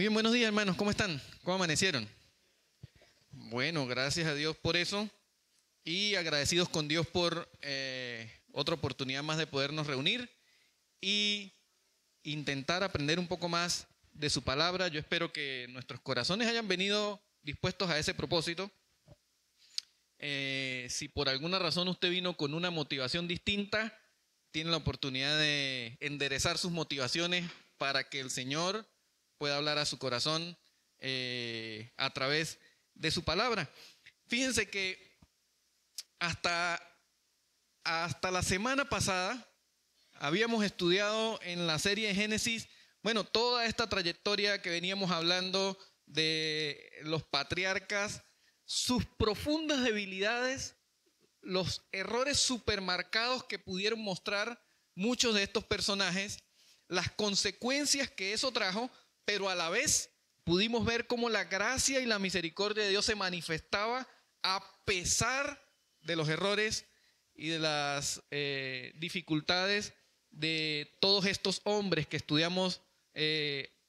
Muy bien, buenos días hermanos, ¿cómo están? ¿Cómo amanecieron? Bueno, gracias a Dios por eso y agradecidos con Dios por otra oportunidad más de podernos reunir y intentar aprender un poco más de su palabra. Yo espero que nuestros corazones hayan venido dispuestos a ese propósito. Si por alguna razón usted vino con una motivación distinta, tiene la oportunidad de enderezar sus motivaciones para que el Señor pueda hablar a su corazón a través de su palabra. Fíjense que hasta la semana pasada habíamos estudiado en la serie de Génesis, bueno, toda esta trayectoria que veníamos hablando de los patriarcas, sus profundas debilidades, los errores supermarcados que pudieron mostrar muchos de estos personajes, las consecuencias que eso trajo, pero a la vez pudimos ver cómo la gracia y la misericordia de Dios se manifestaba a pesar de los errores y de las dificultades de todos estos hombres que estudiamos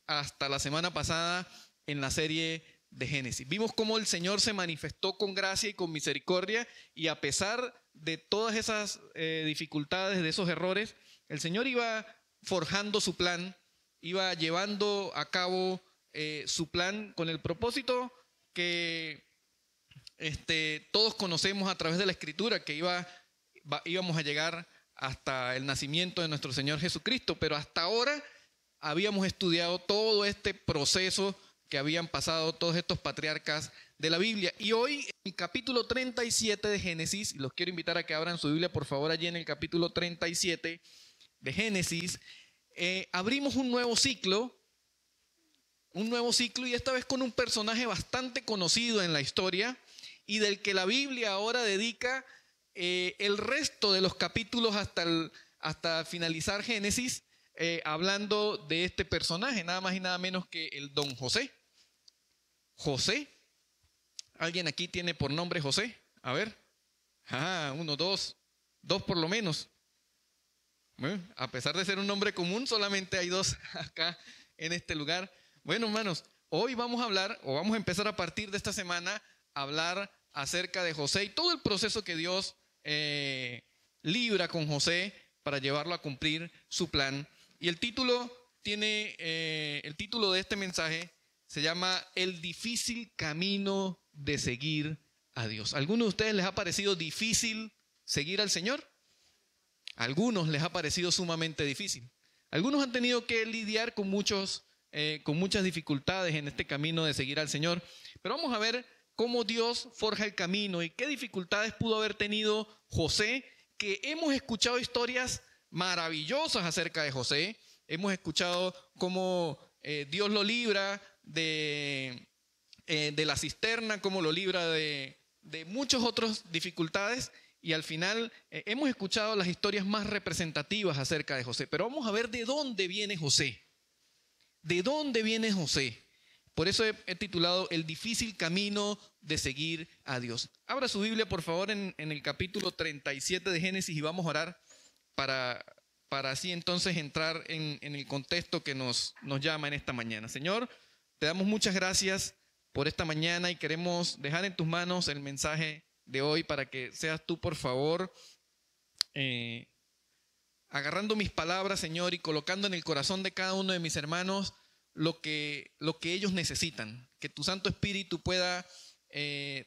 hasta la semana pasada en la serie de Génesis. Vimos cómo el Señor se manifestó con gracia y con misericordia, y a pesar de todas esas dificultades, de esos errores, el Señor iba forjando su plan, iba llevando a cabo su plan con el propósito que todos conocemos a través de la Escritura, que íbamos a llegar hasta el nacimiento de nuestro Señor Jesucristo. Pero hasta ahora habíamos estudiado todo este proceso que habían pasado todos estos patriarcas de la Biblia. Y hoy, en el capítulo 37 de Génesis, y los quiero invitar a que abran su Biblia, por favor, allí en el capítulo 37 de Génesis, abrimos un nuevo ciclo, y esta vez con un personaje bastante conocido en la historia y del que la Biblia ahora dedica el resto de los capítulos hasta finalizar Génesis, hablando de este personaje, nada más y nada menos que el don José. José. ¿Alguien aquí tiene por nombre José? A ver. Uno, dos por lo menos. Bueno, a pesar de ser un nombre común, solamente hay dos acá en este lugar. Bueno, hermanos, hoy vamos a hablar, o vamos a empezar a partir de esta semana, a hablar acerca de José y todo el proceso que Dios libra con José para llevarlo a cumplir su plan. Y el título de este mensaje se llama El difícil camino de seguir a Dios. ¿A algunos de ustedes les ha parecido difícil seguir al Señor? A algunos les ha parecido sumamente difícil. Algunos han tenido que lidiar con muchas dificultades en este camino de seguir al Señor. Pero vamos a ver cómo Dios forja el camino y qué dificultades pudo haber tenido José, que hemos escuchado historias maravillosas acerca de José. Hemos escuchado cómo Dios lo libra de la cisterna, cómo lo libra de muchas otras dificultades. Y al final hemos escuchado las historias más representativas acerca de José. Pero vamos a ver de dónde viene José. ¿De dónde viene José? Por eso he titulado El difícil camino de seguir a Dios. Abra su Biblia, por favor, en el capítulo 37 de Génesis, y vamos a orar para así entonces entrar en el contexto que nos llama en esta mañana. Señor, te damos muchas gracias por esta mañana y queremos dejar en tus manos el mensaje de hoy para que seas tú, por favor, agarrando mis palabras, Señor, y colocando en el corazón de cada uno de mis hermanos lo que ellos necesitan. Que tu Santo Espíritu pueda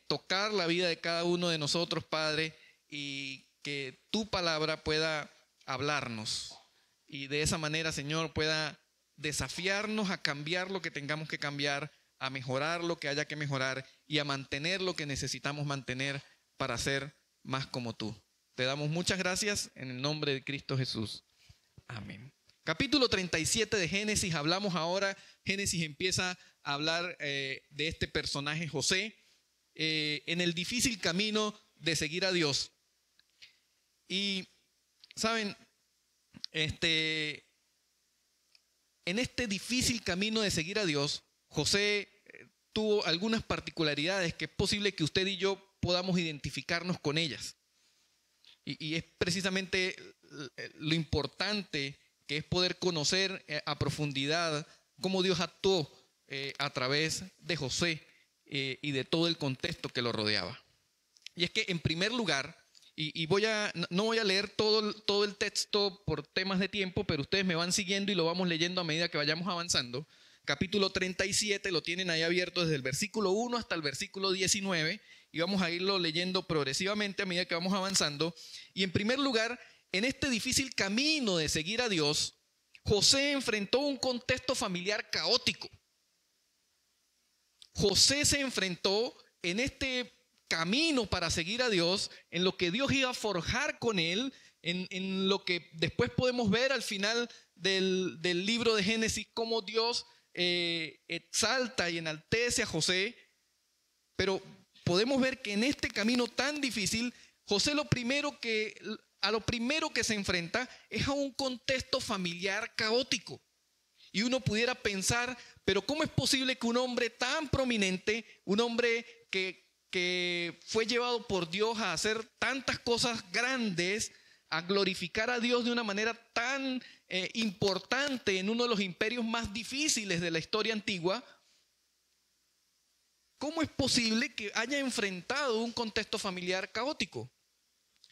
tocar la vida de cada uno de nosotros, Padre, y que tu palabra pueda hablarnos. Y de esa manera, Señor, pueda desafiarnos a cambiar lo que tengamos que cambiar, a mejorar lo que haya que mejorar y a mantener lo que necesitamos mantener para ser más como tú. Te damos muchas gracias en el nombre de Cristo Jesús. Amén. Capítulo 37 de Génesis, hablamos ahora. Génesis empieza a hablar de este personaje José en el difícil camino de seguir a Dios. Y, ¿saben? En este difícil camino de seguir a Dios, José tuvo algunas particularidades que es posible que usted y yo podamos identificarnos con ellas. Y es precisamente lo importante, que es poder conocer a profundidad cómo Dios actuó a través de José y de todo el contexto que lo rodeaba. Y es que en primer lugar, no voy a leer todo el texto por temas de tiempo, pero ustedes me van siguiendo y lo vamos leyendo a medida que vayamos avanzando. Capítulo 37 lo tienen ahí abierto desde el versículo 1 hasta el versículo 19 y vamos a irlo leyendo progresivamente a medida que vamos avanzando. Y en primer lugar, en este difícil camino de seguir a Dios, José enfrentó un contexto familiar caótico. José se enfrentó en este camino para seguir a Dios, en lo que Dios iba a forjar con él, en lo que después podemos ver al final del libro de Génesis, cómo Dios exalta y enaltece a José. Pero podemos ver que en este camino tan difícil, José a lo primero que se enfrenta es a un contexto familiar caótico. Y uno pudiera pensar, pero ¿cómo es posible que un hombre tan prominente, un hombre que fue llevado por Dios a hacer tantas cosas grandes, a glorificar a Dios de una manera tan importante en uno de los imperios más difíciles de la historia antigua, cómo es posible que haya enfrentado un contexto familiar caótico?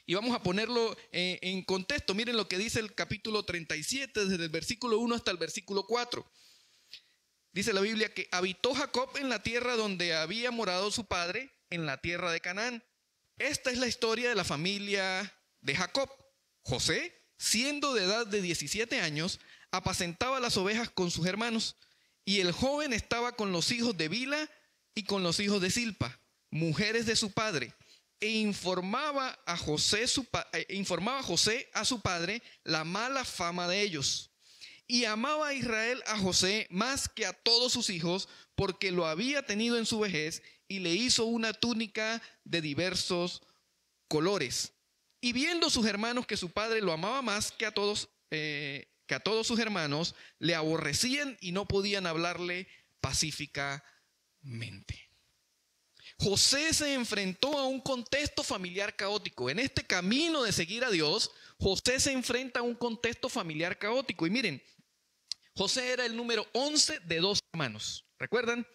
Y vamos a ponerlo en contexto. Miren lo que dice el capítulo 37, desde el versículo 1 hasta el versículo 4. Dice la Biblia que habitó Jacob en la tierra donde había morado su padre, en la tierra de Canaán. Esta es la historia de la familia de Jacob. José, siendo de edad de 17 años, apacentaba las ovejas con sus hermanos, y el joven estaba con los hijos de Bilha y con los hijos de Silpa, mujeres de su padre, e informaba a José a su padre la mala fama de ellos. Y amaba a Israel a José más que a todos sus hijos, porque lo había tenido en su vejez, y le hizo una túnica de diversos colores. Y viendo sus hermanos que su padre lo amaba más que a todos sus hermanos, le aborrecían y no podían hablarle pacíficamente. José se enfrentó a un contexto familiar caótico. En este camino de seguir a Dios, José se enfrenta a un contexto familiar caótico. Y miren, José era el número 11 de 2 hermanos. ¿Recuerdan?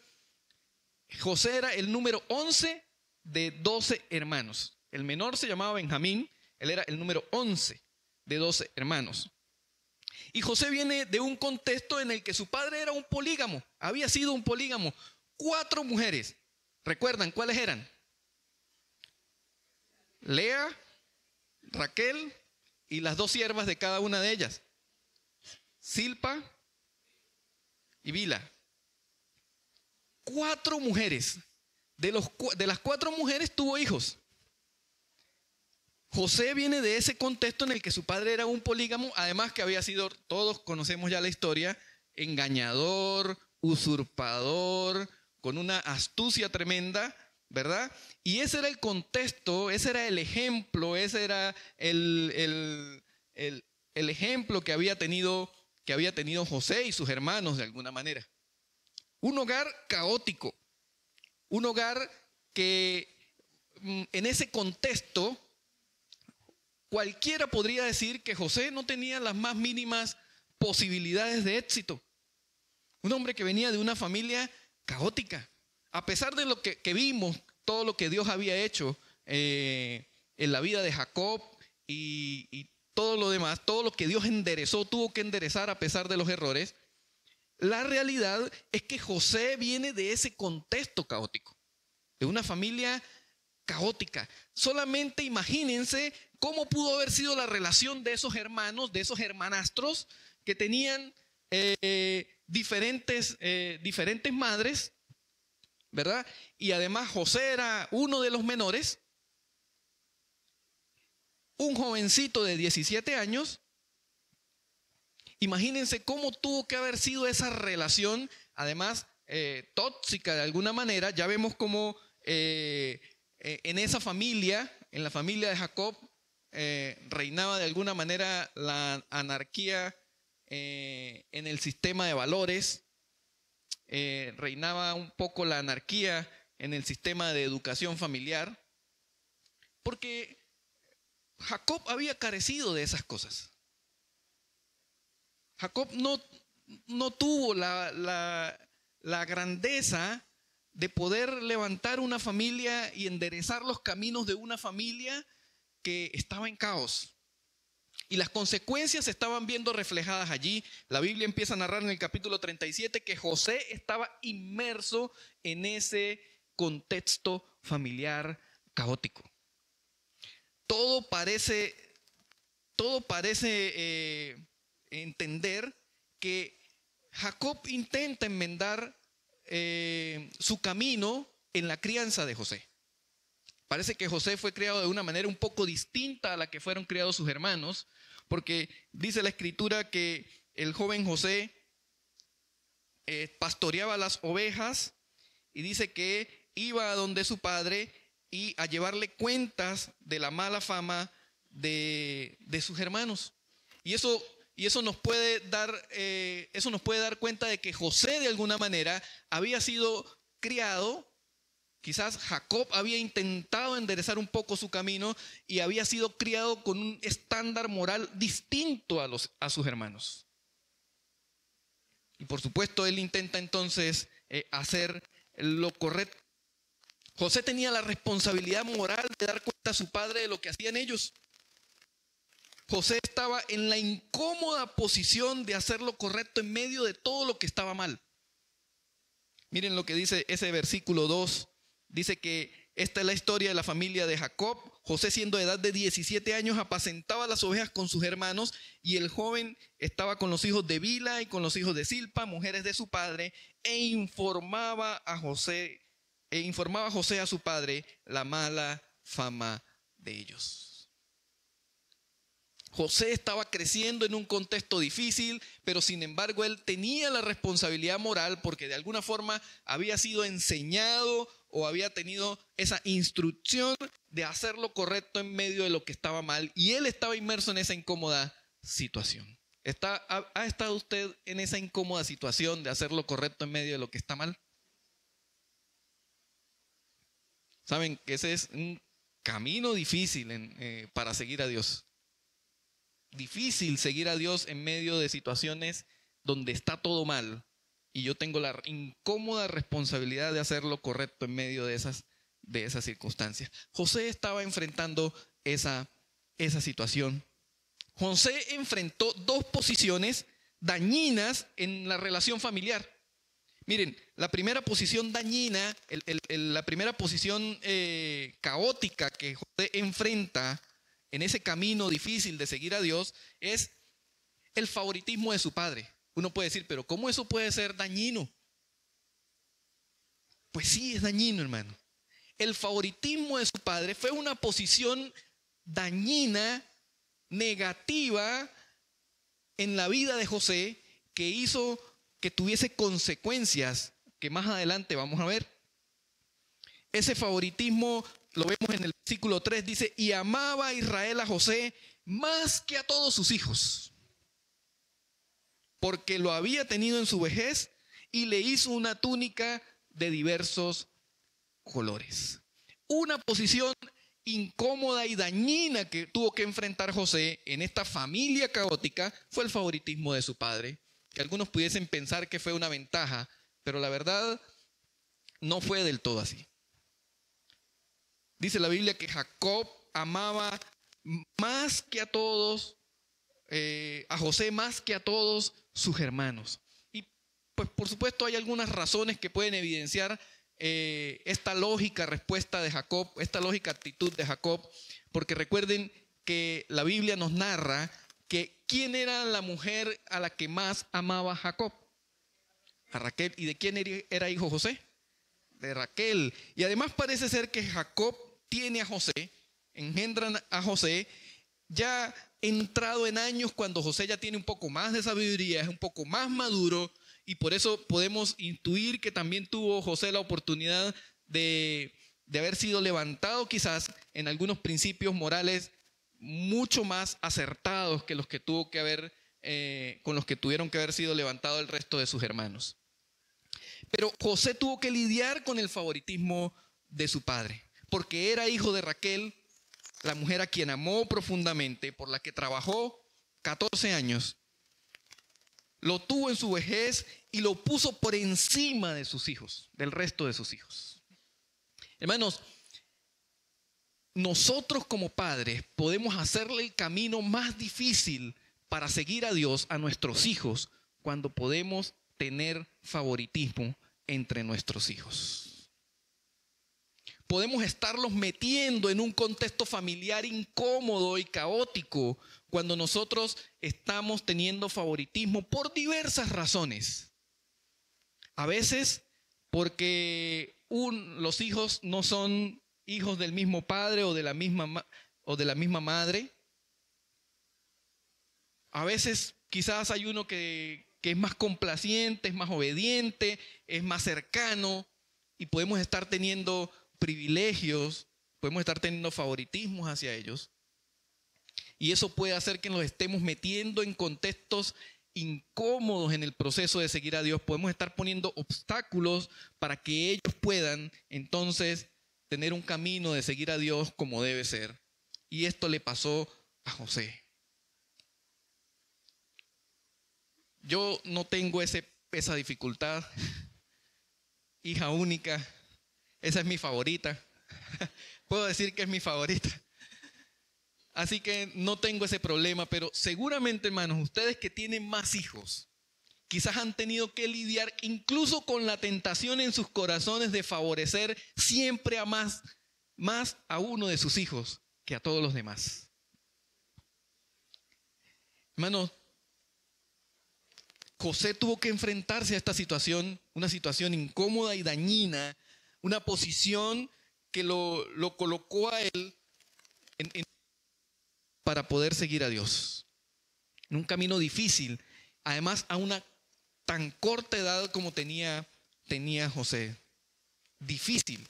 José era el número 11 de 12 hermanos. El menor se llamaba Benjamín, él era el número 11 de 12 hermanos. Y José viene de un contexto en el que su padre era un polígamo, había sido un polígamo, 4 mujeres. ¿Recuerdan cuáles eran? Lea, Raquel y las 2 siervas de cada una de ellas, Silpa y Bilha. 4 mujeres. De las 4 mujeres tuvo hijos. José viene de ese contexto en el que su padre era un polígamo, además que había sido, todos conocemos ya la historia, engañador, usurpador, con una astucia tremenda, ¿verdad? Y ese era el contexto, ese era el ejemplo, ese era el ejemplo que había tenido José y sus hermanos de alguna manera. Un hogar caótico, un hogar que en ese contexto cualquiera podría decir que José no tenía las más mínimas posibilidades de éxito. Un hombre que venía de una familia caótica. A pesar de lo que vimos, todo lo que Dios había hecho en la vida de Jacob y todo lo demás, todo lo que Dios enderezó, tuvo que enderezar a pesar de los errores. La realidad es que José viene de ese contexto caótico, de una familia caótica. Solamente imagínense cómo pudo haber sido la relación de esos hermanos, de esos hermanastros que tenían diferentes madres, ¿verdad? Y además José era uno de los menores, un jovencito de 17 años. Imagínense cómo tuvo que haber sido esa relación, además tóxica de alguna manera. Ya vemos cómo en esa familia, en la familia de Jacob, reinaba de alguna manera la anarquía en el sistema de valores, reinaba un poco la anarquía en el sistema de educación familiar, porque Jacob había carecido de esas cosas. Jacob no tuvo la grandeza de poder levantar una familia y enderezar los caminos de una familia que estaba en caos. Y las consecuencias se estaban viendo reflejadas allí. La Biblia empieza a narrar en el capítulo 37 que José estaba inmerso en ese contexto familiar caótico. Todo parece entender que Jacob intenta enmendar su camino en la crianza de José. Parece que José fue criado de una manera un poco distinta a la que fueron criados sus hermanos, porque dice la escritura que el joven José pastoreaba las ovejas y dice que iba a donde su padre y a llevarle cuentas de la mala fama de sus hermanos. Y eso nos puede dar cuenta de que José de alguna manera había sido criado. Quizás Jacob había intentado enderezar un poco su camino y había sido criado con un estándar moral distinto a sus hermanos. Y por supuesto él intenta entonces hacer lo correcto. José tenía la responsabilidad moral de dar cuenta a su padre de lo que hacían ellos. José estaba en la incómoda posición de hacer lo correcto en medio de todo lo que estaba mal. Miren lo que dice ese versículo 2. Dice que esta es la historia de la familia de Jacob. José, siendo de edad de 17 años, apacentaba las ovejas con sus hermanos, y el joven estaba con los hijos de Bila y con los hijos de Silpa, mujeres de su padre, e informaba a José a su padre la mala fama de ellos. José estaba creciendo en un contexto difícil, pero sin embargo él tenía la responsabilidad moral porque de alguna forma había sido enseñado o había tenido esa instrucción de hacer lo correcto en medio de lo que estaba mal, y él estaba inmerso en esa incómoda situación. ¿Ha estado usted en esa incómoda situación de hacer lo correcto en medio de lo que está mal? Saben que ese es un camino difícil para seguir a Dios. Difícil seguir a Dios en medio de situaciones donde está todo mal y yo tengo la incómoda responsabilidad de hacer lo correcto en medio de esas circunstancias. José estaba enfrentando esa situación. José enfrentó dos posiciones dañinas en la relación familiar. Miren, la primera posición dañina, la primera posición caótica que José enfrenta en ese camino difícil de seguir a Dios es el favoritismo de su padre. Uno puede decir, pero ¿cómo eso puede ser dañino? Pues sí, es dañino, hermano. El favoritismo de su padre fue una posición dañina, negativa en la vida de José, que hizo que tuviese consecuencias que más adelante vamos a ver. Ese favoritismo lo vemos en el versículo 3, dice, y amaba a Israel a José más que a todos sus hijos, porque lo había tenido en su vejez y le hizo una túnica de diversos colores. Una posición incómoda y dañina que tuvo que enfrentar José en esta familia caótica fue el favoritismo de su padre, que algunos pudiesen pensar que fue una ventaja, pero la verdad no fue del todo así. Dice la Biblia que Jacob amaba más que a todos, a José más que a todos sus hermanos. Y pues por supuesto hay algunas razones que pueden evidenciar esta lógica respuesta de Jacob, esta lógica actitud de Jacob, porque recuerden que la Biblia nos narra que ¿quién era la mujer a la que más amaba Jacob? A Raquel. ¿Y de quién era hijo José? De Raquel. Y además parece ser que Jacob tiene a José, engendran a José, ya entrado en años, cuando José ya tiene un poco más de sabiduría, es un poco más maduro, y por eso podemos intuir que también tuvo José la oportunidad de haber sido levantado quizás en algunos principios morales mucho más acertados que los que tuvo que haber, con los que tuvieron que haber sido levantado el resto de sus hermanos. Pero José tuvo que lidiar con el favoritismo de su padre, porque era hijo de Raquel, la mujer a quien amó profundamente, por la que trabajó 14 años. lo tuvo en su vejez y lo puso por encima de sus hijos, del resto de sus hijos. Hermanos, nosotros como padres podemos hacerle el camino más difícil para seguir a Dios a nuestros hijos cuando podemos tener favoritismo entre nuestros hijos. Podemos estarlos metiendo en un contexto familiar incómodo y caótico cuando nosotros estamos teniendo favoritismo por diversas razones. A veces porque los hijos no son hijos del mismo padre o de la misma madre. A veces quizás hay uno que es más complaciente, es más obediente, es más cercano y podemos estar teniendo privilegios, podemos estar teniendo favoritismos hacia ellos. Y eso puede hacer que nos estemos metiendo en contextos incómodos en el proceso de seguir a Dios. Podemos estar poniendo obstáculos para que ellos puedan entonces tener un camino de seguir a Dios como debe ser. Y esto le pasó a José. Yo no tengo esa dificultad. Hija única, esa es mi favorita. Puedo decir que es mi favorita. Así que no tengo ese problema, pero seguramente, hermanos, ustedes que tienen más hijos, quizás han tenido que lidiar incluso con la tentación en sus corazones de favorecer siempre a más a uno de sus hijos que a todos los demás. Hermanos, José tuvo que enfrentarse a esta situación, una situación incómoda y dañina, una posición que lo colocó a él para poder seguir a Dios. En un camino difícil, además a una tan corta edad como tenía José. Difícil.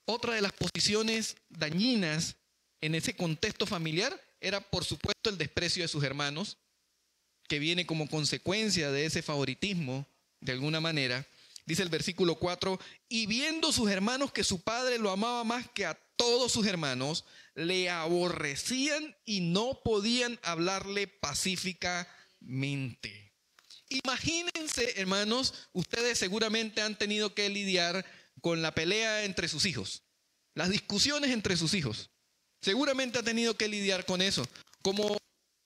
Otra de las posiciones dañinas en ese contexto familiar era, por supuesto, el desprecio de sus hermanos, que viene como consecuencia de ese favoritismo, de alguna manera. Dice el versículo 4, y viendo sus hermanos que su padre lo amaba más que a todos sus hermanos, le aborrecían y no podían hablarle pacíficamente. Imagínense, hermanos, ustedes seguramente han tenido que lidiar con la pelea entre sus hijos, las discusiones entre sus hijos. Seguramente ha tenido que lidiar con eso. Como uno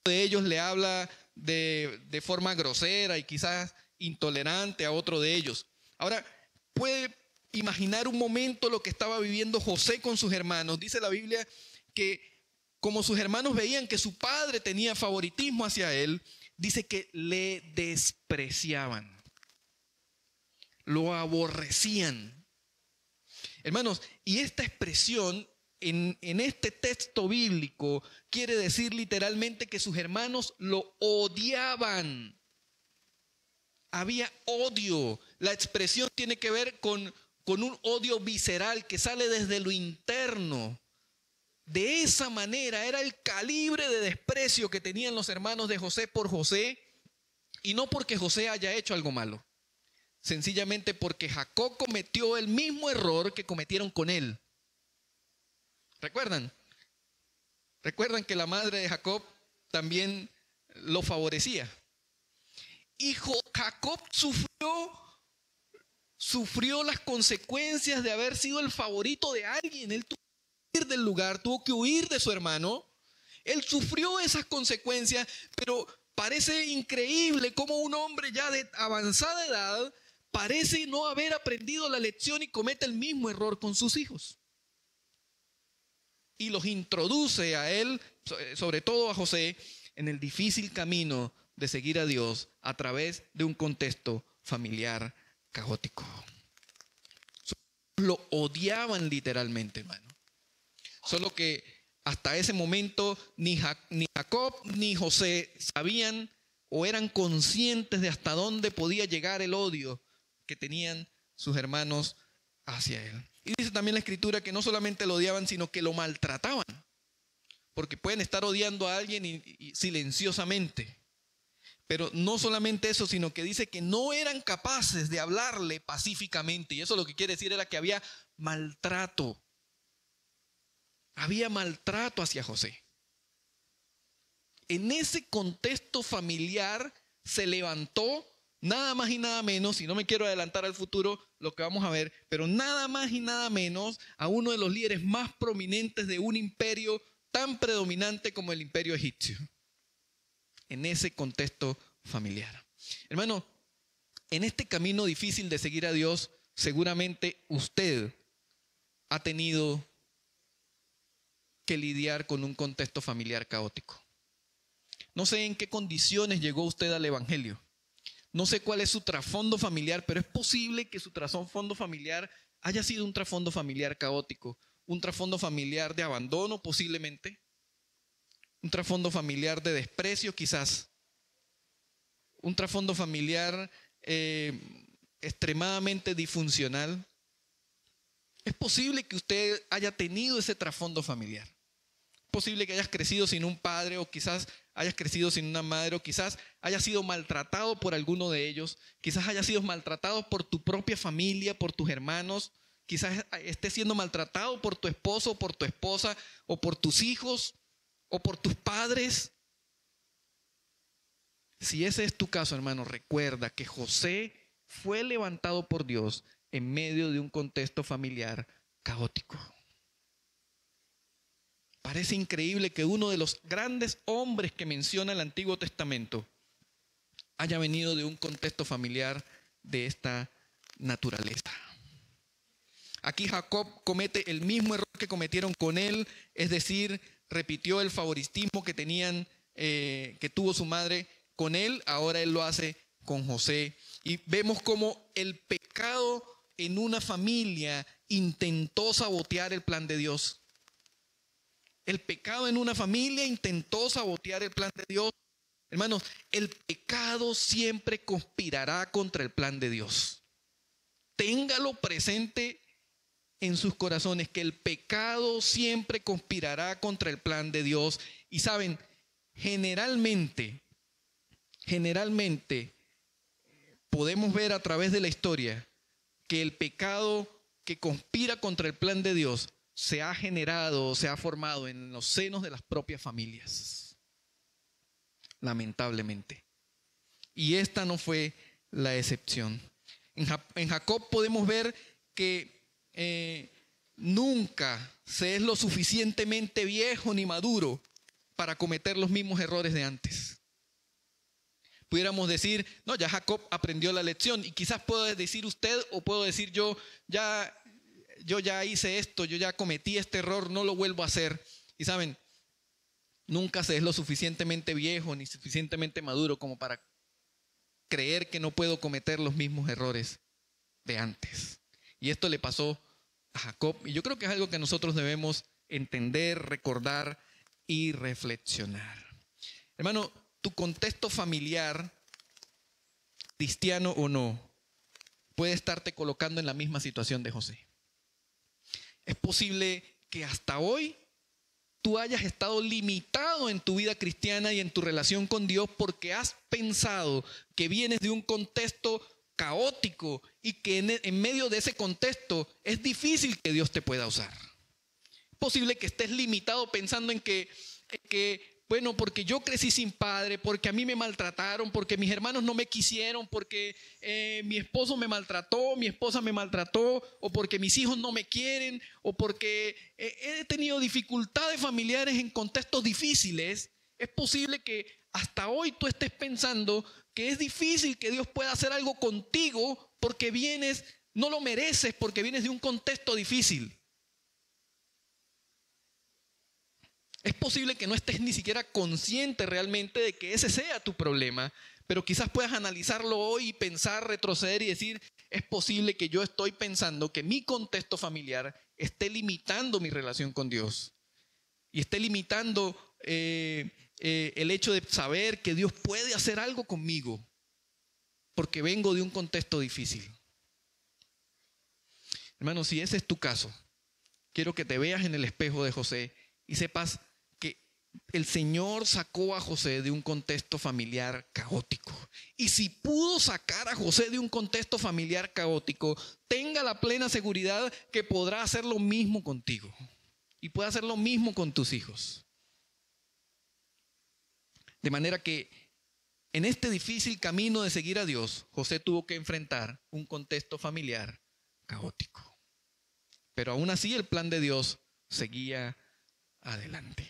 de ellos le habla de forma grosera y quizás intolerante a otro de ellos. Ahora, puede imaginar un momento lo que estaba viviendo José con sus hermanos. Dice la Biblia que como sus hermanos veían que su padre tenía favoritismo hacia él, dice que le despreciaban, lo aborrecían. Hermanos, y esta expresión en este texto bíblico quiere decir literalmente que sus hermanos lo odiaban. Había odio. La expresión tiene que ver con un odio visceral que sale desde lo interno. De esa manera era el calibre de desprecio que tenían los hermanos de José por José, y no porque José haya hecho algo malo, sencillamente porque Jacob cometió el mismo error que cometieron con él. ¿Recuerdan? ¿Recuerdan que la madre de Jacob también lo favorecía? Y Jacob sufrió las consecuencias de haber sido el favorito de alguien. Él tuvo que huir del lugar, tuvo que huir de su hermano. Él sufrió esas consecuencias, pero parece increíble cómo un hombre ya de avanzada edad parece no haber aprendido la lección y comete el mismo error con sus hijos. Y los introduce a él, sobre todo a José, en el difícil camino de seguir a Dios a través de un contexto familiar caótico. Lo odiaban literalmente, hermano. Solo que hasta ese momento ni Jacob ni José sabían o eran conscientes de hasta dónde podía llegar el odio que tenían sus hermanos hacia él. Y dice también la Escritura que no solamente lo odiaban, sino que lo maltrataban. Porque pueden estar odiando a alguien y silenciosamente. Pero no solamente eso, sino que dice que no eran capaces de hablarle pacíficamente. Y eso lo que quiere decir era que había maltrato. Había maltrato hacia José. en ese contexto familiar se levantó nada más y nada menos, y no me quiero adelantar al futuro lo que vamos a ver, pero nada más y nada menos a uno de los líderes más prominentes de un imperio tan predominante como el imperio egipcio. En ese contexto familiar. Hermano, en este camino difícil de seguir a Dios, seguramente usted ha tenido que lidiar con un contexto familiar caótico. No sé en qué condiciones llegó usted al Evangelio. No sé cuál es su trasfondo familiar, pero es posible que su trasfondo familiar haya sido un trasfondo familiar caótico, un trasfondo familiar de abandono posiblemente, un trasfondo familiar de desprecio quizás, un trasfondo familiar extremadamente disfuncional. Es posible que usted haya tenido ese trasfondo familiar. Es posible que hayas crecido sin un padre, o quizás hayas crecido sin una madre, o quizás hayas sido maltratado por alguno de ellos, quizás hayas sido maltratado por tu propia familia, por tus hermanos, quizás estés siendo maltratado por tu esposo, por tu esposa, o por tus hijos, o por tus padres. Si ese es tu caso, hermano, recuerda que José fue levantado por Dios en medio de un contexto familiar caótico. Parece increíble que uno de los grandes hombres que menciona el Antiguo Testamento haya venido de un contexto familiar de esta naturaleza. Aquí Jacob comete el mismo error que cometieron con él, es decir, repitió el favoritismo que que tuvo su madre con él, ahora él lo hace con José. Y vemos cómo el pecado en una familia intentó sabotear el plan de Dios. El pecado en una familia intentó sabotear el plan de Dios. Hermanos, el pecado siempre conspirará contra el plan de Dios. Téngalo presente en sus corazones, que el pecado siempre conspirará contra el plan de Dios. Y saben, generalmente podemos ver a través de la historia que el pecado que conspira contra el plan de Dios se ha generado, se ha formado en los senos de las propias familias. Lamentablemente. Y esta no fue la excepción. En Jacob podemos ver que nunca se es lo suficientemente viejo ni maduro para cometer los mismos errores de antes. Pudiéramos decir, no, ya Jacob aprendió la lección, y quizás puedo decir usted o puedo decir yo ya hice esto, yo ya cometí este error, no lo vuelvo a hacer. Y saben, nunca se es lo suficientemente viejo ni suficientemente maduro como para creer que no puedo cometer los mismos errores de antes. Y esto le pasó a Jacob, y yo creo que es algo que nosotros debemos entender, recordar y reflexionar. Hermano, tu contexto familiar, cristiano o no, puede estarte colocando en la misma situación de José. Es posible que hasta hoy tú hayas estado limitado en tu vida cristiana y en tu relación con Dios porque has pensado que vienes de un contexto caótico y que en medio de ese contexto es difícil que Dios te pueda usar. Es posible que estés limitado pensando en que bueno, porque yo crecí sin padre, porque a mí me maltrataron, porque mis hermanos no me quisieron, porque mi esposo me maltrató, mi esposa me maltrató, o porque mis hijos no me quieren, o porque he tenido dificultades familiares en contextos difíciles. Es posible que hasta hoy tú estés pensando que es difícil que Dios pueda hacer algo contigo porque no lo mereces, porque vienes de un contexto difícil. Es posible que no estés ni siquiera consciente realmente de que ese sea tu problema, pero quizás puedas analizarlo hoy y pensar, retroceder y decir, es posible que yo estoy pensando que mi contexto familiar esté limitando mi relación con Dios y esté limitando el hecho de saber que Dios puede hacer algo conmigo porque vengo de un contexto difícil. Hermano, si ese es tu caso, quiero que te veas en el espejo de José y sepas que el Señor sacó a José de un contexto familiar caótico. Y si pudo sacar a José de un contexto familiar caótico, tenga la plena seguridad que podrá hacer lo mismo contigo y puede hacer lo mismo con tus hijos. De manera que en este difícil camino de seguir a Dios, José tuvo que enfrentar un contexto familiar caótico. Pero aún así el plan de Dios seguía adelante.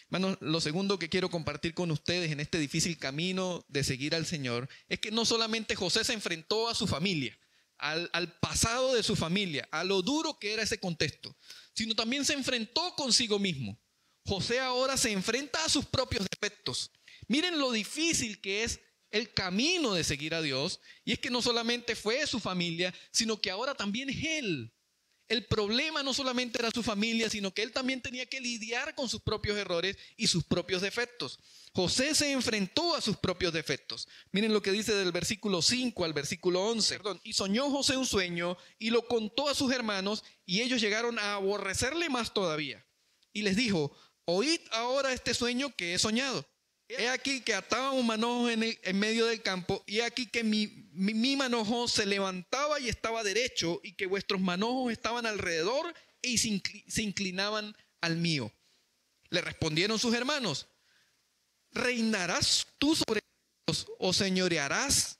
Hermanos, lo segundo que quiero compartir con ustedes en este difícil camino de seguir al Señor es que no solamente José se enfrentó a su familia, al pasado de su familia, a lo duro que era ese contexto, sino también se enfrentó consigo mismo. José ahora se enfrenta a sus propios defectos. Miren lo difícil que es el camino de seguir a Dios, y es que no solamente fue su familia, sino que ahora también es él. El problema no solamente era su familia, sino que él también tenía que lidiar con sus propios errores y sus propios defectos. José se enfrentó a sus propios defectos. Miren lo que dice del versículo 5 al versículo 11. Y soñó José un sueño y lo contó a sus hermanos, y ellos llegaron a aborrecerle más todavía. Y les dijo: oíd ahora este sueño que he soñado. He aquí que ataba un manojo en medio del campo, y he aquí que mi manojo se levantaba y estaba derecho, y que vuestros manojos estaban alrededor y se inclinaban al mío. Le respondieron sus hermanos: ¿reinarás tú sobre ellos o señorearás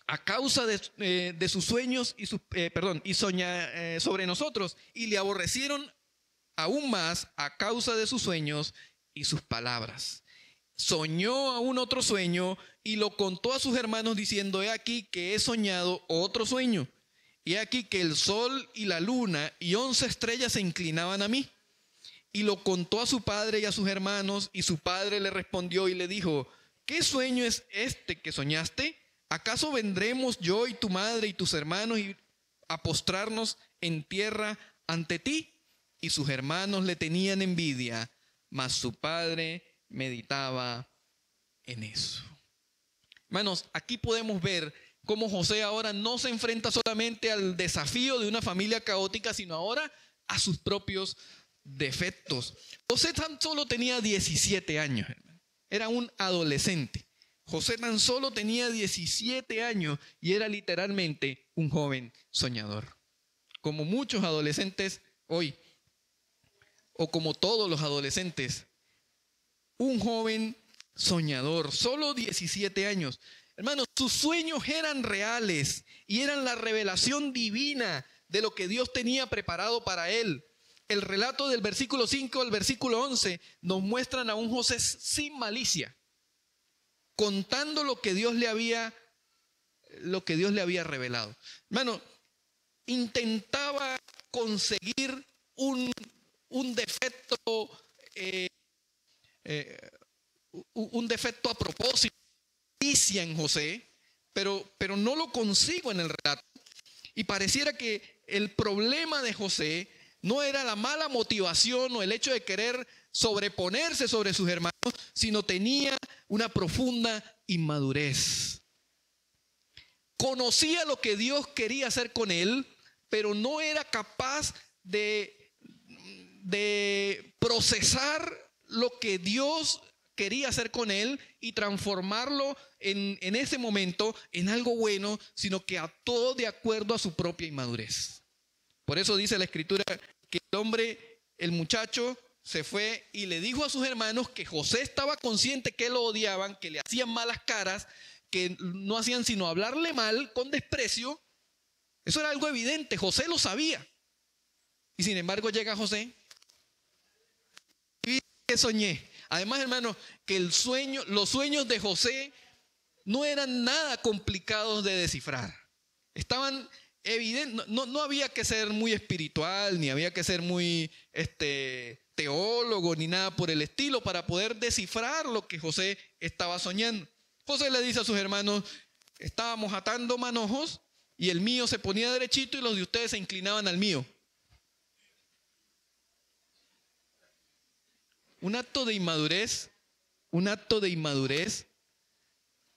a causa de sus sueños y sobre nosotros? Y le aborrecieron aún más a causa de sus sueños y sus palabras. Soñó aún otro sueño y lo contó a sus hermanos diciendo: he aquí que he soñado otro sueño. Y he aquí que el sol y la luna y 11 estrellas se inclinaban a mí. Y lo contó a su padre y a sus hermanos, y su padre le respondió y le dijo: ¿qué sueño es este que soñaste? ¿Acaso vendremos yo y tu madre y tus hermanos a postrarnos en tierra ante ti? Y sus hermanos le tenían envidia, mas su padre meditaba en eso. Hermanos, aquí podemos ver cómo José ahora no se enfrenta solamente al desafío de una familia caótica, sino ahora a sus propios defectos. José tan solo tenía 17 años, hermano. Era un adolescente. José tan solo tenía 17 años y era literalmente un joven soñador. Como muchos adolescentes hoy, o como todos los adolescentes, un joven soñador, solo 17 años. Hermanos, sus sueños eran reales y eran la revelación divina de lo que Dios tenía preparado para él. El relato del versículo 5 al versículo 11 nos muestran a un José sin malicia, contando lo que Dios le había revelado. Hermano, intentaba conseguir un defecto, un defecto a propósito, en José, pero no lo consigo en el relato. Y pareciera que el problema de José no era la mala motivación o el hecho de querer sobreponerse sobre sus hermanos, sino tenía una profunda inmadurez. Conocía lo que Dios quería hacer con él, pero no era capaz de procesar lo que Dios quería hacer con él y transformarlo en ese momento en algo bueno, sino que actuó de acuerdo a su propia inmadurez. Por eso dice la Escritura que el muchacho se fue y le dijo a sus hermanos que José estaba consciente que lo odiaban, que le hacían malas caras, que no hacían sino hablarle mal con desprecio. Eso era algo evidente, José lo sabía. Y sin embargo llega José y que soñé. Además, hermanos, que los sueños de José no eran nada complicados de descifrar. Estaban evidentes, no había que ser muy espiritual, ni había que ser muy teólogo, ni nada por el estilo para poder descifrar lo que José estaba soñando. José le dice a sus hermanos: estábamos atando manojos y el mío se ponía derechito y los de ustedes se inclinaban al mío. Un acto de inmadurez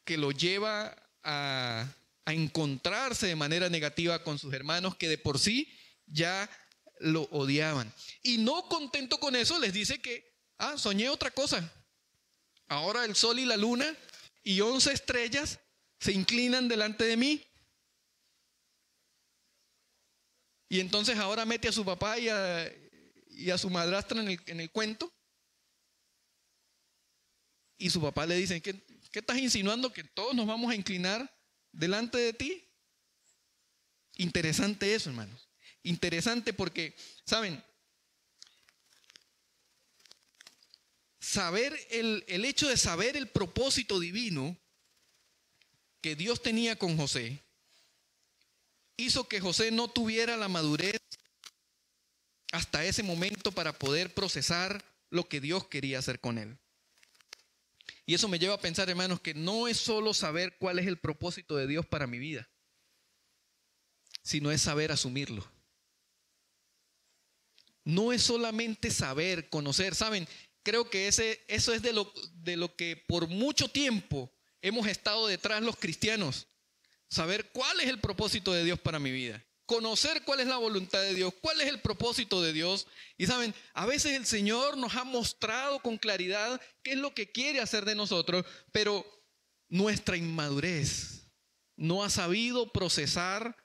que lo lleva a encontrarse de manera negativa con sus hermanos que de por sí ya lo odiaban. Y no contento con eso, les dice que soñé otra cosa. Ahora el sol y la luna y 11 estrellas se inclinan delante de mí. Y entonces ahora mete a su papá y a su madrastra en el cuento. Y su papá le dice, ¿qué estás insinuando? ¿Que todos nos vamos a inclinar delante de ti? Interesante eso, hermanos. Interesante porque, ¿saben? El hecho de saber el propósito divino que Dios tenía con José hizo que José no tuviera la madurez hasta ese momento para poder procesar lo que Dios quería hacer con él. Y eso me lleva a pensar, hermanos, que no es solo saber cuál es el propósito de Dios para mi vida, sino es saber asumirlo. No es solamente saber, conocer, ¿saben? Creo que eso es de lo que por mucho tiempo hemos estado detrás los cristianos. Saber cuál es el propósito de Dios para mi vida. Conocer cuál es la voluntad de Dios, cuál es el propósito de Dios. Y saben, a veces el Señor nos ha mostrado con claridad qué es lo que quiere hacer de nosotros, pero nuestra inmadurez no ha sabido procesar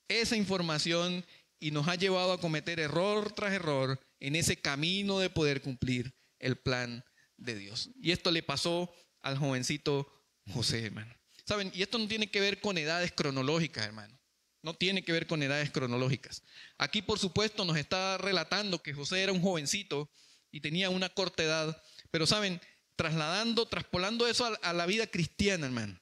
esa información y nos ha llevado a cometer error tras error en ese camino de poder cumplir el plan de Dios. Y esto le pasó al jovencito José, hermano. ¿Saben? Y esto no tiene que ver con edades cronológicas, hermano. No tiene que ver con edades cronológicas. Aquí, por supuesto, nos está relatando que José era un jovencito y tenía una corta edad. Pero, ¿saben? Traspolando eso a la vida cristiana, hermano.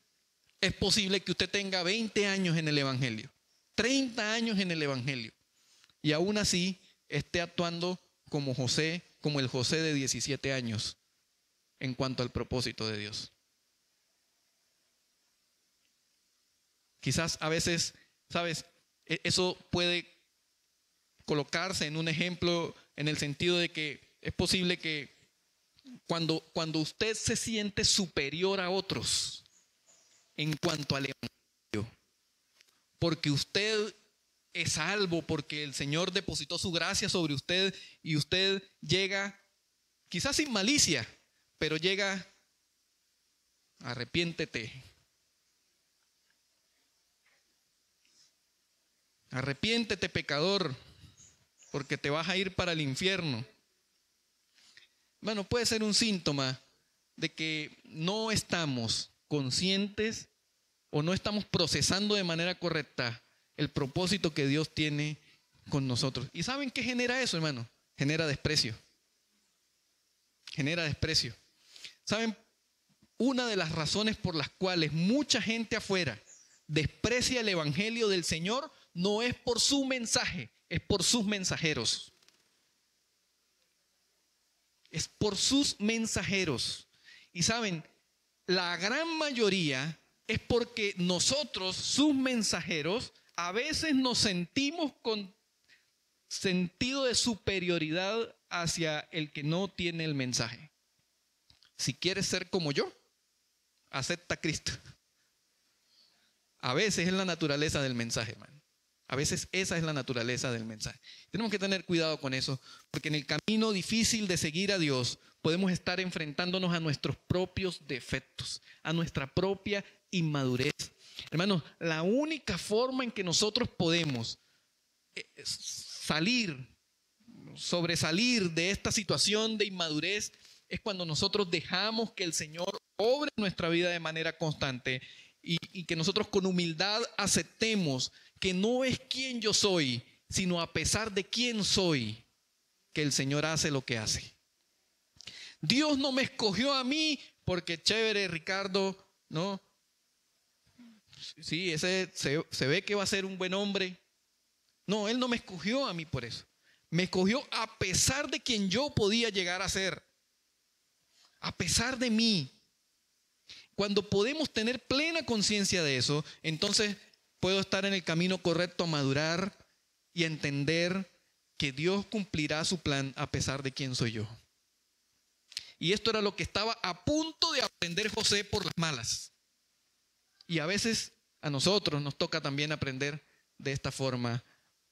Es posible que usted tenga 20 años en el Evangelio, 30 años en el Evangelio, y aún así esté actuando como José, como el José de 17 años en cuanto al propósito de Dios. Quizás a veces, ¿sabes? Eso puede colocarse en un ejemplo en el sentido de que es posible que cuando usted se siente superior a otros en cuanto al Evangelio, porque usted es salvo, porque el Señor depositó su gracia sobre usted y usted llega, quizás sin malicia, pero llega, arrepiéntete. Arrepiéntete, pecador, porque te vas a ir para el infierno. Bueno, puede ser un síntoma de que no estamos conscientes o no estamos procesando de manera correcta el propósito que Dios tiene con nosotros. ¿Y saben qué genera eso, hermano? Genera desprecio. Genera desprecio. ¿Saben? Una de las razones por las cuales mucha gente afuera desprecia el Evangelio del Señor no es por su mensaje, es por sus mensajeros. Es por sus mensajeros. Y saben, la gran mayoría es porque nosotros, sus mensajeros, a veces nos sentimos con sentido de superioridad hacia el que no tiene el mensaje. Si quieres ser como yo, acepta a Cristo. A veces es la naturaleza del mensaje, hermano. A veces esa es la naturaleza del mensaje. Tenemos que tener cuidado con eso, porque en el camino difícil de seguir a Dios podemos estar enfrentándonos a nuestros propios defectos, a nuestra propia inmadurez. Hermanos, la única forma en que nosotros podemos sobresalir de esta situación de inmadurez es cuando nosotros dejamos que el Señor obre en nuestra vida de manera constante y que nosotros con humildad aceptemos que no es quien yo soy, sino a pesar de quién soy, que el Señor hace lo que hace. Dios no me escogió a mí porque chévere, Ricardo, ¿no? Sí, ese se ve que va a ser un buen hombre. No, Él no me escogió a mí por eso. Me escogió a pesar de quien yo podía llegar a ser. A pesar de mí. Cuando podemos tener plena conciencia de eso, entonces puedo estar en el camino correcto a madurar y a entender que Dios cumplirá su plan a pesar de quién soy yo. Y esto era lo que estaba a punto de aprender José por las malas. Y a veces a nosotros nos toca también aprender de esta forma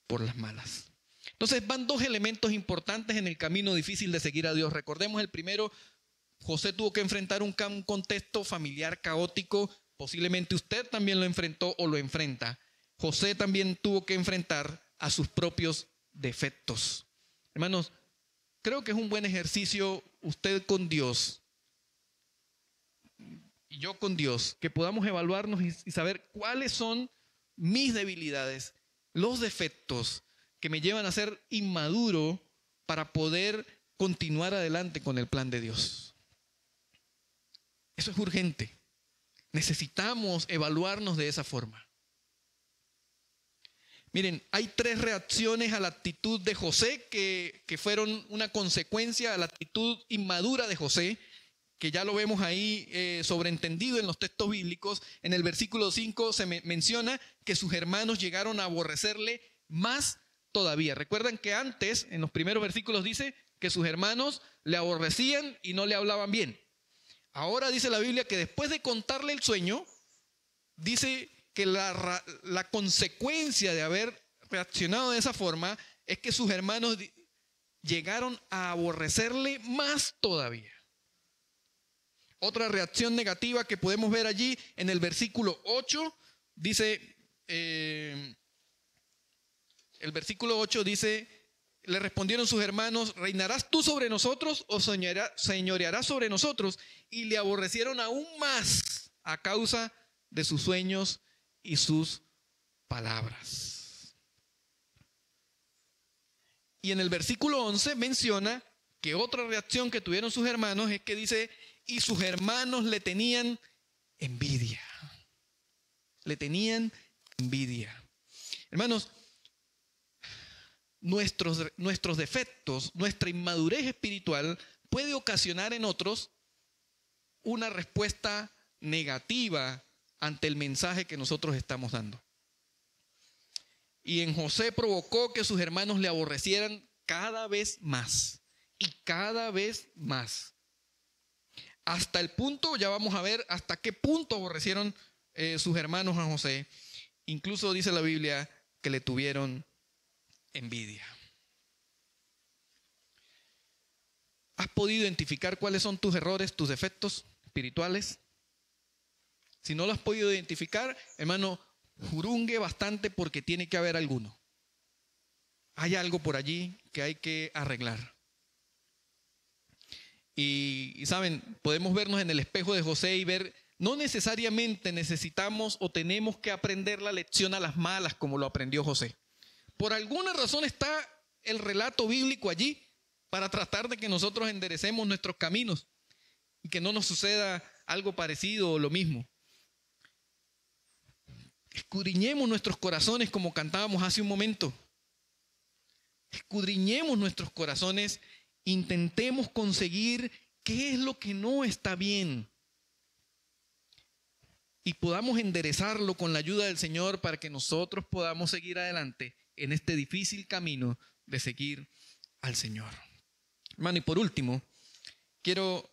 por las malas. Entonces van dos elementos importantes en el camino difícil de seguir a Dios. Recordemos el primero, José tuvo que enfrentar un contexto familiar caótico. Posiblemente usted también lo enfrentó o lo enfrenta. José también tuvo que enfrentar a sus propios defectos. Hermanos, creo que es un buen ejercicio usted con Dios y yo con Dios, que podamos evaluarnos y saber cuáles son mis debilidades, los defectos que me llevan a ser inmaduro para poder continuar adelante con el plan de Dios. Eso es urgente. Necesitamos evaluarnos de esa forma. Miren, hay 3 reacciones a la actitud de José que fueron una consecuencia a la actitud inmadura de José, que ya lo vemos ahí sobreentendido en los textos bíblicos. En el versículo 5 se menciona que sus hermanos llegaron a aborrecerle más todavía. Recuerdan que antes, en los primeros versículos, dice que sus hermanos le aborrecían y no le hablaban bien. Ahora dice la Biblia que después de contarle el sueño, dice que la consecuencia de haber reaccionado de esa forma es que sus hermanos llegaron a aborrecerle más todavía. Otra reacción negativa que podemos ver allí en el versículo 8, dice, el versículo 8 dice, le respondieron sus hermanos, ¿reinarás tú sobre nosotros o señorearás sobre nosotros? Y le aborrecieron aún más a causa de sus sueños y sus palabras. Y en el versículo 11 menciona que otra reacción que tuvieron sus hermanos es que dice, y sus hermanos le tenían envidia. Le tenían envidia. Hermanos, nuestros defectos, nuestra inmadurez espiritual puede ocasionar en otros una respuesta negativa ante el mensaje que nosotros estamos dando. Y en José provocó que sus hermanos le aborrecieran cada vez más y cada vez más. Hasta el punto, ya vamos a ver hasta qué punto aborrecieron sus hermanos a José. Incluso dice la Biblia que le tuvieron envidia. ¿Has podido identificar cuáles son tus errores, tus defectos espirituales? Si no lo has podido identificar, hermano, jurungue bastante porque tiene que haber alguno. Hay algo por allí que hay que arreglar. Y saben, podemos vernos en el espejo de José y ver, no necesariamente necesitamos o tenemos que aprender la lección a las malas como lo aprendió José. Por alguna razón está el relato bíblico allí para tratar de que nosotros enderecemos nuestros caminos y que no nos suceda algo parecido o lo mismo. Escudriñemos nuestros corazones como cantábamos hace un momento. Escudriñemos nuestros corazones, intentemos conseguir qué es lo que no está bien y podamos enderezarlo con la ayuda del Señor para que nosotros podamos seguir adelante en este difícil camino de seguir al Señor. Hermano, y por último, quiero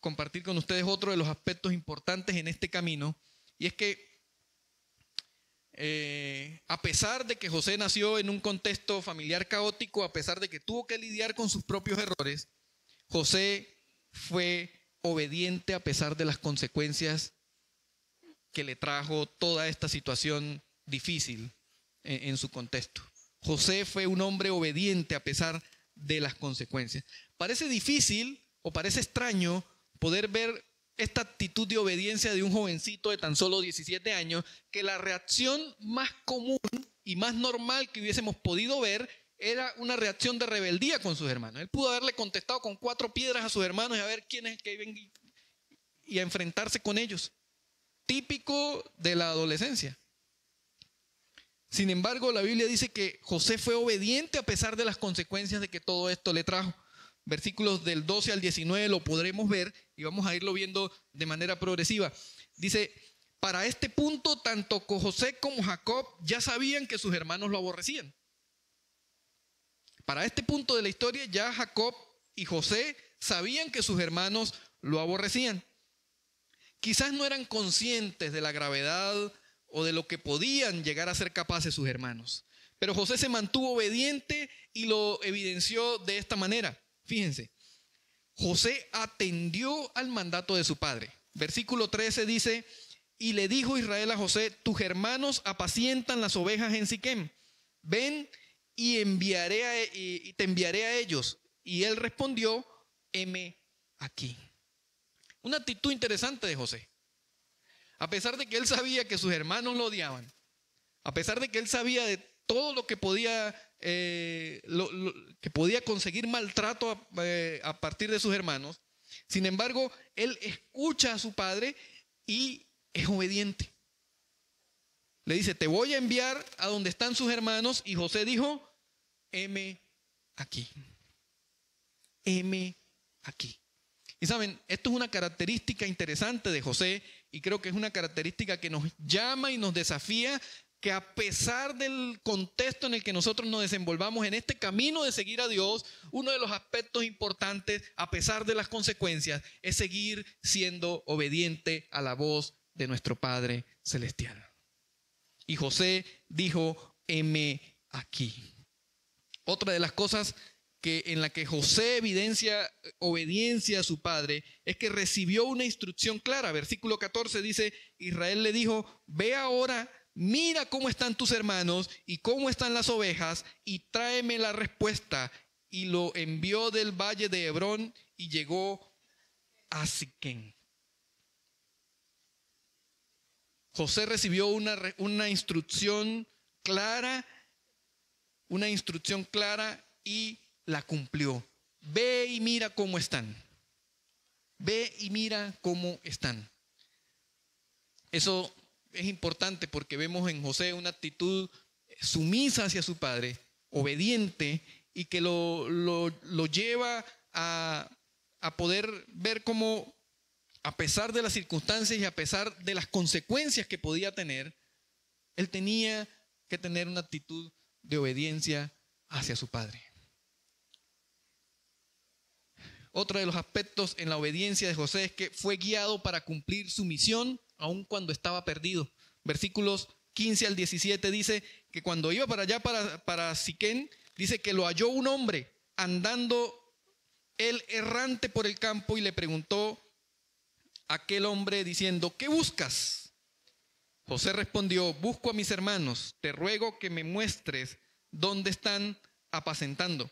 compartir con ustedes otro de los aspectos importantes en este camino, y es que a pesar de que José nació en un contexto familiar caótico, a pesar de que tuvo que lidiar con sus propios errores, José fue obediente a pesar de las consecuencias que le trajo toda esta situación difícil en su contexto. José fue un hombre obediente a pesar de las consecuencias. Parece difícil o parece extraño poder ver esta actitud de obediencia de un jovencito de tan solo 17 años, que la reacción más común y más normal que hubiésemos podido ver era una reacción de rebeldía con sus hermanos. Él pudo haberle contestado con 4 piedras a sus hermanos y a ver quién es el que venga y a enfrentarse con ellos. Típico de la adolescencia. Sin embargo, la Biblia dice que José fue obediente a pesar de las consecuencias de que todo esto le trajo. Versículos del 12 al 19 lo podremos ver y vamos a irlo viendo de manera progresiva. Dice, para este punto, tanto José como Jacob ya sabían que sus hermanos lo aborrecían. Para este punto de la historia, ya Jacob y José sabían que sus hermanos lo aborrecían. Quizás no eran conscientes de la gravedad o de lo que podían llegar a ser capaces sus hermanos. Pero José se mantuvo obediente y lo evidenció de esta manera. Fíjense, José atendió al mandato de su padre. Versículo 13 dice, y le dijo Israel a José, tus hermanos apacientan las ovejas en Siquem. Ven y te enviaré a ellos. Y él respondió, heme aquí. Una actitud interesante de José. A pesar de que él sabía que sus hermanos lo odiaban, a pesar de que él sabía de todo lo que podía, que podía conseguir maltrato a partir de sus hermanos, sin embargo, él escucha a su padre y es obediente. Le dice, te voy a enviar a donde están sus hermanos. Y José dijo, heme aquí. Heme aquí. Y saben, esto es una característica interesante de José, y creo que es una característica que nos llama y nos desafía, que a pesar del contexto en el que nosotros nos desenvolvamos en este camino de seguir a Dios, uno de los aspectos importantes, a pesar de las consecuencias, es seguir siendo obediente a la voz de nuestro Padre Celestial. Y José dijo, heme aquí. Otra de las cosas en la que José evidencia obediencia a su padre es que recibió una instrucción clara. Versículo 14 dice, Israel le dijo, ve ahora, mira cómo están tus hermanos y cómo están las ovejas y tráeme la respuesta. Y lo envió del valle de Hebrón y llegó a Siquén. José recibió una instrucción clara, y la cumplió. Ve y mira cómo están. Ve y mira cómo están. Eso es importante porque vemos en José una actitud sumisa hacia su padre, obediente, y que lo lleva a poder ver cómo, a pesar de las circunstancias y a pesar de las consecuencias que podía tener, él tenía que tener una actitud de obediencia hacia su padre. Otro de los aspectos en la obediencia de José es que fue guiado para cumplir su misión aun cuando estaba perdido. Versículos 15 al 17 dice que cuando iba para allá, para Siquén, dice que lo halló un hombre andando él errante por el campo y le preguntó a aquel hombre diciendo, ¿qué buscas? José respondió, busco a mis hermanos, te ruego que me muestres dónde están apacentando.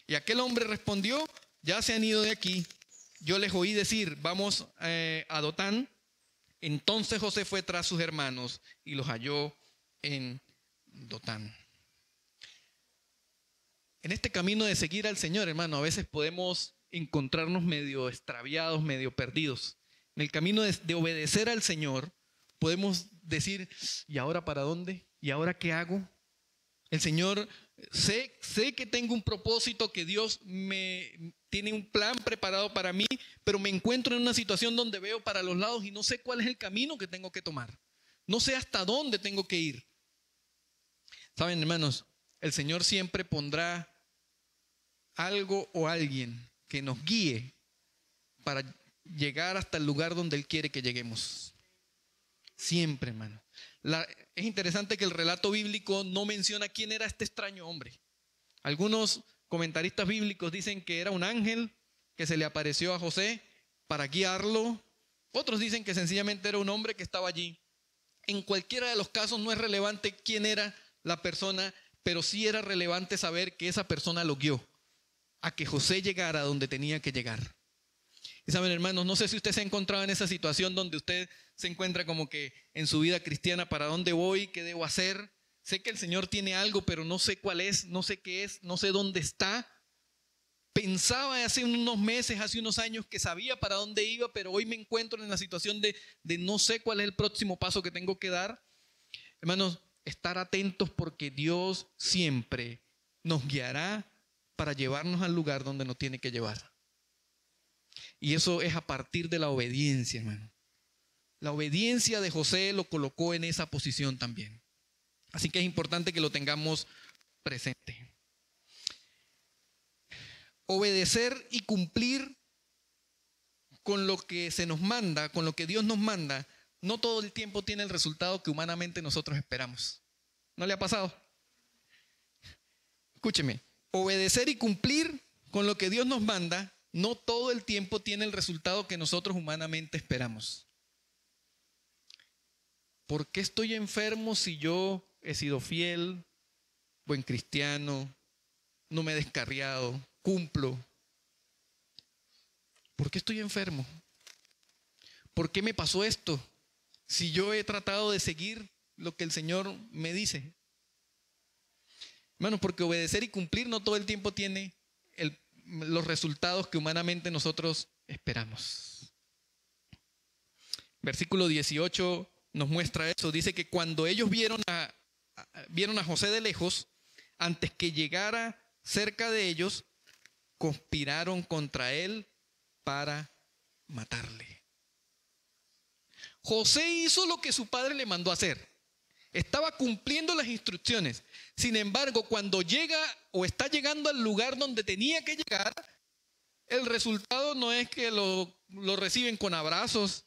Y aquel hombre respondió, ya se han ido de aquí, yo les oí decir, vamos a Dotán. Entonces José fue tras sus hermanos y los halló en Dotán. En este camino de seguir al Señor, hermano, a veces podemos encontrarnos medio extraviados, medio perdidos. En el camino de obedecer al Señor, podemos decir, ¿y ahora para dónde? ¿Y ahora qué hago? El Señor, sé que tengo un propósito, que Dios me tiene un plan preparado para mí, pero me encuentro en una situación donde veo para los lados y no sé cuál es el camino que tengo que tomar. No sé hasta dónde tengo que ir. Saben, hermanos, el Señor siempre pondrá algo o alguien que nos guíe para llegar hasta el lugar donde Él quiere que lleguemos. Siempre, hermano. Es interesante que el relato bíblico no menciona quién era este extraño hombre. Algunos comentaristas bíblicos dicen que era un ángel que se le apareció a José para guiarlo. Otros dicen que sencillamente era un hombre que estaba allí. En cualquiera de los casos no es relevante quién era la persona, pero sí era relevante saber que esa persona lo guió a que José llegara donde tenía que llegar. Y saben, hermanos, no sé si usted se ha encontrado en esa situación donde usted se encuentra como que en su vida cristiana, ¿para dónde voy? ¿Qué debo hacer? Sé que el Señor tiene algo, pero no sé cuál es, no sé qué es, no sé dónde está. Pensaba hace unos meses, hace unos años que sabía para dónde iba, pero hoy me encuentro en la situación de no sé cuál es el próximo paso que tengo que dar. Hermanos, estar atentos porque Dios siempre nos guiará para llevarnos al lugar donde nos tiene que llevar. Y eso es a partir de la obediencia, hermano. La obediencia de José lo colocó en esa posición también. Así que es importante que lo tengamos presente. Obedecer y cumplir con lo que se nos manda, con lo que Dios nos manda, no todo el tiempo tiene el resultado que humanamente nosotros esperamos. ¿No le ha pasado? Escúcheme, obedecer y cumplir con lo que Dios nos manda, no todo el tiempo tiene el resultado que nosotros humanamente esperamos. ¿Por qué estoy enfermo si yo he sido fiel, buen cristiano, no me he descarriado, cumplo? ¿Por qué estoy enfermo? ¿Por qué me pasó esto? si yo he tratado de seguir lo que el Señor me dice? Hermanos, porque obedecer y cumplir no todo el tiempo tiene los resultados que humanamente nosotros esperamos. Versículo 18 nos muestra eso. Dice que cuando ellos vieron a José de lejos, antes que llegara cerca de ellos, conspiraron contra él para matarle. José hizo lo que su padre le mandó hacer. Estaba cumpliendo las instrucciones. Sin embargo, cuando llega o está llegando al lugar donde tenía que llegar, el resultado no es que lo reciben con abrazos,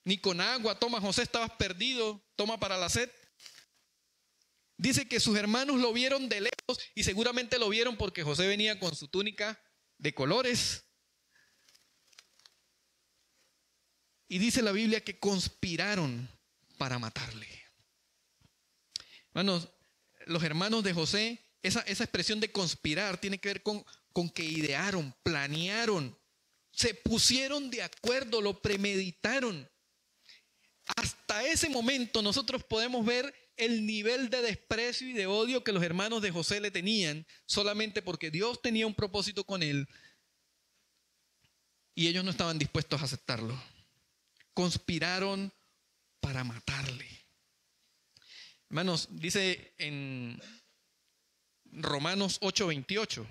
ni con agua. Toma, José, estabas perdido, toma para la sed. Dice que sus hermanos lo vieron de lejos y seguramente lo vieron porque José venía con su túnica de colores. Y dice la Biblia que conspiraron para matarle. Hermanos, los hermanos de José, esa expresión de conspirar tiene que ver con que idearon, planearon, se pusieron de acuerdo, lo premeditaron. Hasta ese momento nosotros podemos ver el nivel de desprecio y de odio que los hermanos de José le tenían, solamente porque Dios tenía un propósito con él y ellos no estaban dispuestos a aceptarlo. Conspiraron para matarle. Hermanos, dice en Romanos 8:28.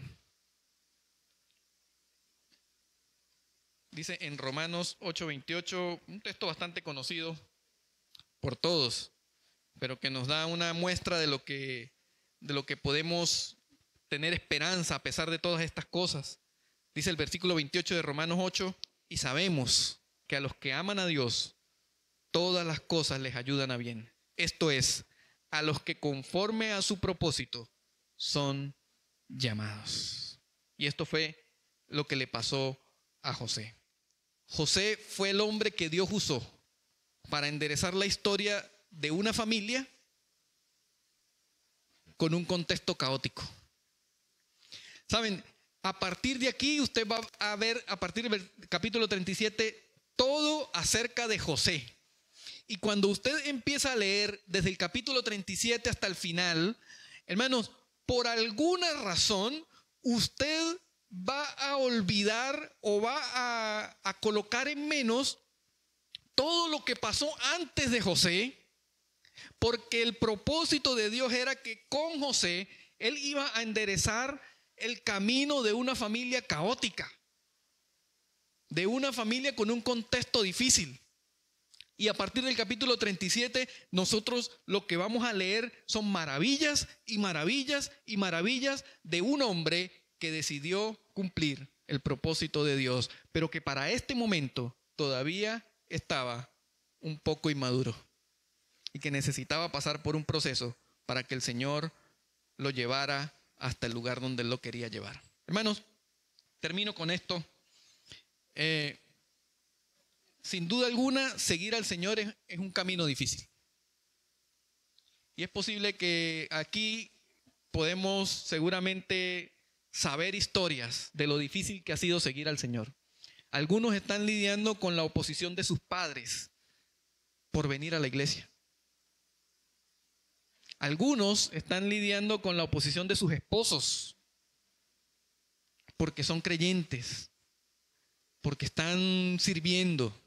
Dice en Romanos 8:28, un texto bastante conocido por todos, pero que nos da una muestra de lo que podemos tener esperanza a pesar de todas estas cosas. Dice el versículo 28 de Romanos 8, y sabemos que a los que aman a Dios, todas las cosas les ayudan a bien. Esto es, a los que conforme a su propósito son llamados. Y esto fue lo que le pasó a José. José fue el hombre que Dios usó para enderezar la historia de una familia con un contexto caótico. Saben, a partir de aquí usted va a ver, a partir del capítulo 37, todo acerca de José. Y cuando usted empieza a leer desde el capítulo 37 hasta el final, hermanos, por alguna razón usted va a olvidar o va a colocar en menos todo lo que pasó antes de José, porque el propósito de Dios era que con José él iba a enderezar el camino de una familia caótica, de una familia con un contexto difícil. Y a partir del capítulo 37, nosotros lo que vamos a leer son maravillas y maravillas y maravillas de un hombre que decidió cumplir el propósito de Dios, pero que para este momento todavía estaba un poco inmaduro y que necesitaba pasar por un proceso para que el Señor lo llevara hasta el lugar donde Él lo quería llevar. Hermanos, termino con esto. Sin duda alguna, seguir al Señor es un camino difícil. Y es posible que aquí podemos seguramente saber historias de lo difícil que ha sido seguir al Señor. Algunos están lidiando con la oposición de sus padres por venir a la iglesia. Algunos están lidiando con la oposición de sus esposos porque son creyentes, porque están sirviendo.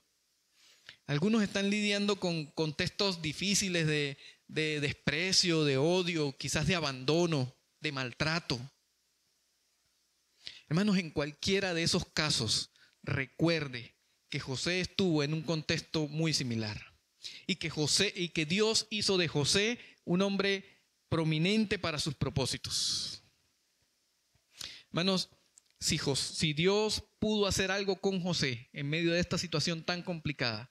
Algunos están lidiando con contextos difíciles de desprecio, de odio, quizás de abandono, de maltrato. Hermanos, en cualquiera de esos casos, recuerde que José estuvo en un contexto muy similar y que Dios hizo de José un hombre prominente para sus propósitos. Hermanos, si Dios pudo hacer algo con José en medio de esta situación tan complicada,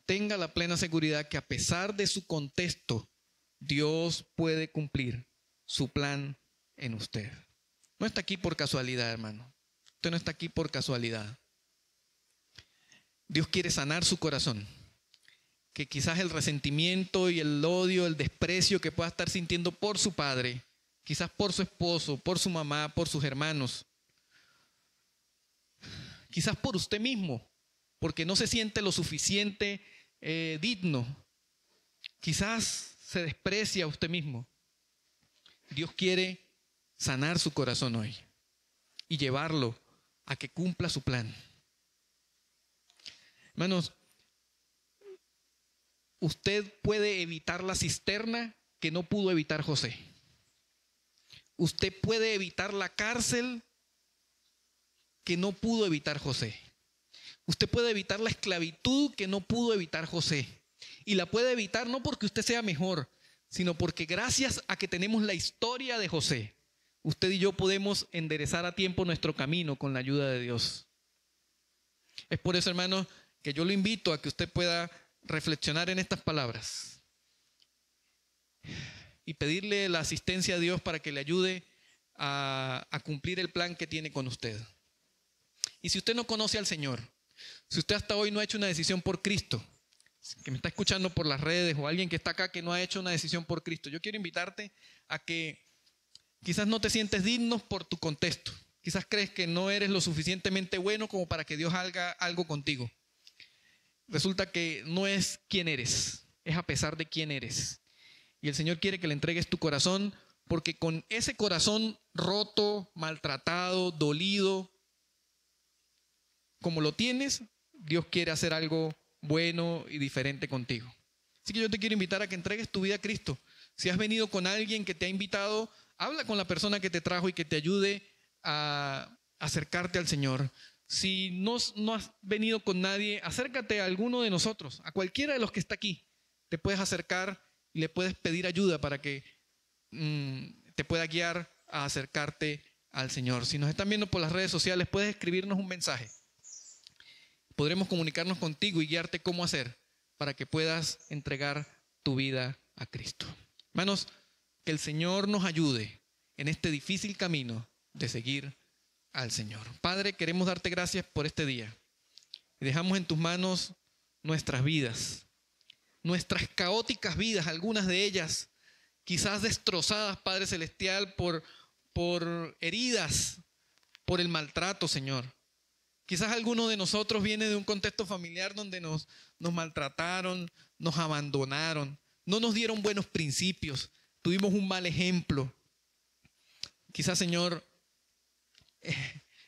tenga la plena seguridad que a pesar de su contexto, Dios puede cumplir su plan en usted. No está aquí por casualidad, hermano. Usted no está aquí por casualidad. Dios quiere sanar su corazón. Que quizás el resentimiento y el odio, el desprecio que pueda estar sintiendo por su padre, quizás por su esposo, por su mamá, por sus hermanos, quizás por usted mismo, porque no se siente lo suficiente digno. Quizás se desprecia a usted mismo. Dios quiere sanar su corazón hoy y llevarlo a que cumpla su plan. Hermanos, usted puede evitar la cisterna que no pudo evitar José. Usted puede evitar la cárcel que no pudo evitar José. Usted puede evitar la esclavitud que no pudo evitar José. Y la puede evitar no porque usted sea mejor, sino porque gracias a que tenemos la historia de José, usted y yo podemos enderezar a tiempo nuestro camino con la ayuda de Dios. Es por eso, hermanos, que yo lo invito a que usted pueda reflexionar en estas palabras y pedirle la asistencia a Dios para que le ayude a cumplir el plan que tiene con usted. Y si usted no conoce al Señor, si usted hasta hoy no ha hecho una decisión por Cristo, que me está escuchando por las redes o alguien que está acá que no ha hecho una decisión por Cristo, yo quiero invitarte a que quizás no te sientes digno por tu contexto. Quizás crees que no eres lo suficientemente bueno como para que Dios haga algo contigo. Resulta que no es quién eres, es a pesar de quién eres. Y el Señor quiere que le entregues tu corazón, porque con ese corazón roto, maltratado, dolido, como lo tienes, Dios quiere hacer algo bueno y diferente contigo. Así que yo te quiero invitar a que entregues tu vida a Cristo. Si has venido con alguien que te ha invitado, habla con la persona que te trajo y que te ayude a acercarte al Señor. Si no has venido con nadie, acércate a alguno de nosotros, a cualquiera de los que está aquí. Te puedes acercar y le puedes pedir ayuda para que te pueda guiar a acercarte al Señor. Si nos están viendo por las redes sociales, puedes escribirnos un mensaje. Podremos comunicarnos contigo y guiarte cómo hacer para que puedas entregar tu vida a Cristo. Hermanos, que el Señor nos ayude en este difícil camino de seguir al Señor. Padre, queremos darte gracias por este día. Y dejamos en tus manos nuestras vidas, nuestras caóticas vidas, algunas de ellas quizás destrozadas, Padre Celestial, por heridas, por el maltrato, Señor. Quizás alguno de nosotros viene de un contexto familiar donde nos maltrataron, nos abandonaron, no nos dieron buenos principios, tuvimos un mal ejemplo. Quizás, Señor,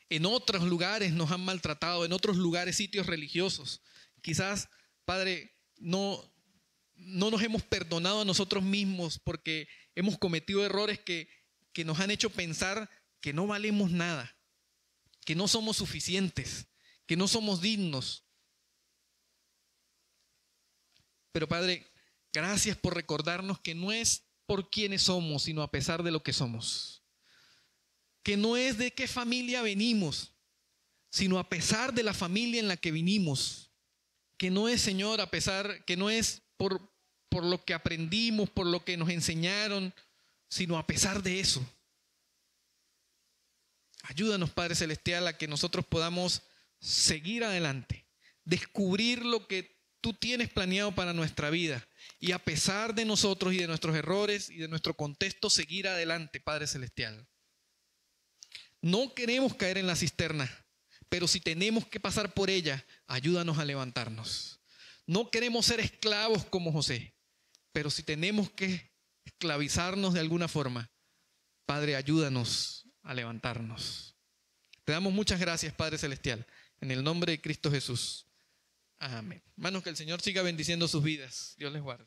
en otros lugares nos han maltratado, en otros lugares, sitios religiosos. Quizás, Padre, no nos hemos perdonado a nosotros mismos porque hemos cometido errores que nos han hecho pensar que no valemos nada, que no somos suficientes, que no somos dignos. Pero Padre, gracias por recordarnos que no es por quienes somos, sino a pesar de lo que somos. Que no es de qué familia venimos, sino a pesar de la familia en la que vinimos. Que no es, Señor, que no es por lo que aprendimos, por lo que nos enseñaron, sino a pesar de eso. Ayúdanos, Padre Celestial, a que nosotros podamos seguir adelante, descubrir lo que tú tienes planeado para nuestra vida y a pesar de nosotros y de nuestros errores y de nuestro contexto, seguir adelante, Padre Celestial. No queremos caer en la cisterna, pero si tenemos que pasar por ella, ayúdanos a levantarnos. No queremos ser esclavos como José, pero si tenemos que esclavizarnos de alguna forma, Padre, ayúdanos a levantarnos. Te damos muchas gracias, Padre Celestial, en el nombre de Cristo Jesús. Amén. Hermanos, que el Señor siga bendiciendo sus vidas. Dios les guarde.